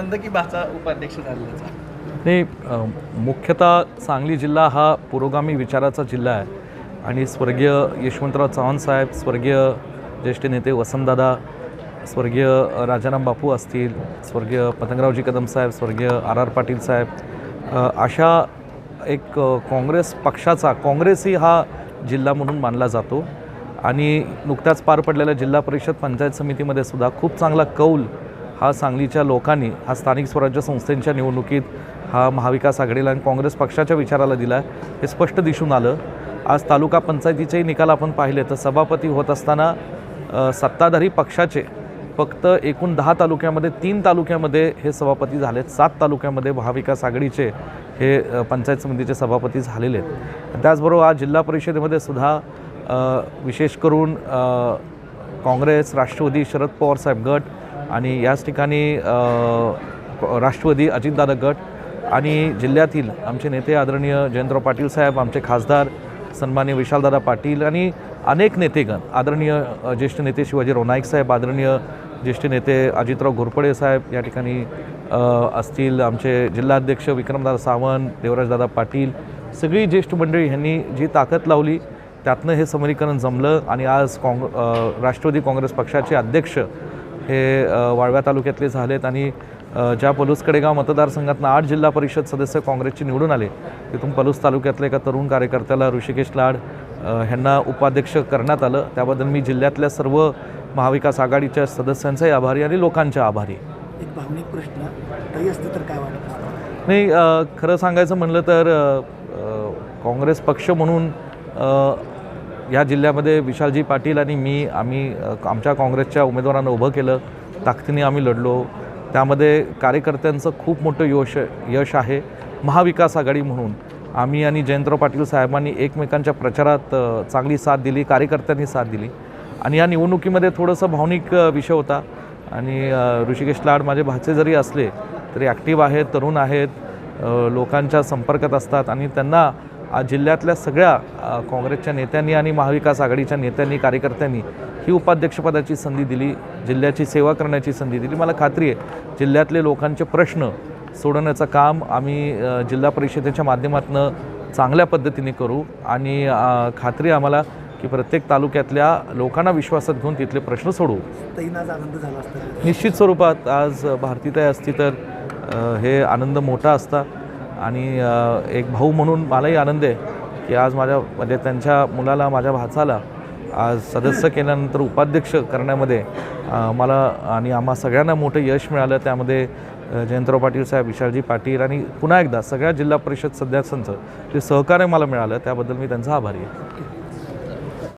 आनंद की भाचा उपाध्यक्ष झालेला? नाही, मुख्यतः सांगली जिल्हा हा पुरोगामी विचाराचा जिल्हा आहे आणि स्वर्गीय यशवंतराव चव्हाण साहेब, स्वर्गीय ज्येष्ठ नेते वसंतदादा, स्वर्गीय राजाराम बापू असतील, स्वर्गीय पतंगरावजी कदम साहेब, स्वर्गीय आर पाटील साहेब, अशा एक काँग्रेस पक्षाचा, काँग्रेसही हा जिल्हा म्हणून मानला जातो. आणि नुकत्याच पार पडलेल्या जिल्हा परिषद पंचायत समितीमध्ये सुद्धा खूप चांगला कौल हा सांगलीच्या लोकांनी हा स्थानिक स्वराज्य संस्थांच्या निवडणुकीत हा महाविकास आघाडीला आणि काँग्रेस पक्षाच्या विचाराला दिला. हे स्पष्ट दिसून आलं. आज तालुका पंचायतीचेही निकाल आपण पाहिले तर सभापती होत असताना सत्ताधारी पक्षाचे फक्त एकूण 10 तालुक्यामध्ये 3 तालुक्यामध्ये हे सभापती झालेत. 7 तालुक्यामध्ये महाविकास आघाडीचे हे पंचायत समितीचे सभापती झालेले आहेत. त्याचबरोबर आज जिल्हा परिषदेमध्ये सुद्धा विशेष करून काँग्रेस, राष्ट्रवादी, शरद पवार साहेब गट आणि याच ठिकाणी राष्ट्रवादी अजितदादा गट आणि जिल्ह्यातील आमचे नेते आदरणीय जयंतराव पाटील साहेब, आमचे खासदार सन्माननीय विशालदादा पाटील आणि अनेक नेतेगण, आदरणीय ज्येष्ठ नेते शिवाजीराव नाईक साहेब, आदरणीय ज्येष्ठ नेते अजितराव घोरपडे साहेब या ठिकाणी असतील, आमचे जिल्हाध्यक्ष विक्रमदादा सावंत, देवराजदादा पाटील, सगळी ज्येष्ठ मंडळी ह्यांनी जी ताकद लावली त्यातनं हे समीकरण जमलं. आणि आज राष्ट्रवादी काँग्रेस पक्षाचे अध्यक्ष हे वाळव्या तालुक्यातले झालेत आणि ज्या पलूस कडेगाव मतदारसंघातनं 8 जिल्हा परिषद सदस्य काँग्रेसचे निवडून आले, तिथून पलूस तालुक्यातल्या एका तरुण कार्यकर्त्याला ऋषिकेश लाड ह्यांना उपाध्यक्ष करण्यात आलं. त्याबद्दल मी जिल्ह्यातल्या सर्व महाविकास आघाडीच्या सदस्यांचाही आभारी आणि लोकांच्या आभारी. एक भावनिक प्रश्न काही असतं तर काय वाटतं? नाही, खरं सांगायचं म्हणलं तर काँग्रेस पक्ष म्हणून या जिल्ह्यामध्ये विशालजी पाटील आणि आम्ही आमच्या काँग्रेसच्या उमेदवारांना उभं केलं, ताकदीने आम्ही लढलो. त्यामध्ये कार्यकर्त्यांचं खूप मोठं यश आहे. महाविकास आघाडी म्हणून आम्ही आणि जयंतराव पाटील साहेबांनी एकमेकांच्या प्रचारात चांगली साथ दिली, कार्यकर्त्यांनी साथ दिली. आणि या निवडणुकीमध्ये थोडंसं भावनिक विषय होता आणि ऋषिकेश लाड माझे भाचे जरी असले तरी ॲक्टिव्ह आहेत, तरुण आहेत, लोकांच्या संपर्कात असतात आणि त्यांना आज जिल्ह्यातल्या सगळ्या काँग्रेसच्या नेत्यांनी आणि महाविकास आघाडीच्या नेत्यांनी, कार्यकर्त्यांनी ही उपाध्यक्षपदाची संधी दिली, जिल्ह्याची सेवा करण्याची संधी दिली. मला खात्री आहे जिल्ह्यातले लोकांचे प्रश्न सोडवण्याचं काम आम्ही जिल्हा परिषदेच्या माध्यमातून चांगल्या पद्धतीने करू आणि खात्री आम्हाला की प्रत्येक तालुक्यातल्या लोकांना विश्वासात घेऊन तिथले प्रश्न सोडवू. आज आनंद झाला असता? निश्चित स्वरूपात आज भारतीताई असती तर हे आनंद मोठा असता. आणि एक भाऊ म्हणून मलाही आनंद आहे की आज म्हणजे त्यांच्या मुलाला, माझ्या भाचाला आज सदस्य केल्यानंतर उपाध्यक्ष करण्यामध्ये मला आणि आम्हा सगळ्यांना मोठं यश मिळालं. त्यामध्ये जयंतराव पाटील साहेब, विशालजी पाटील आणि पुन्हा एकदा सगळ्या जिल्हा परिषद सदस्यांचं ते सहकार्य मला मिळालं, त्याबद्दल मी त्यांचा आभारी आहे.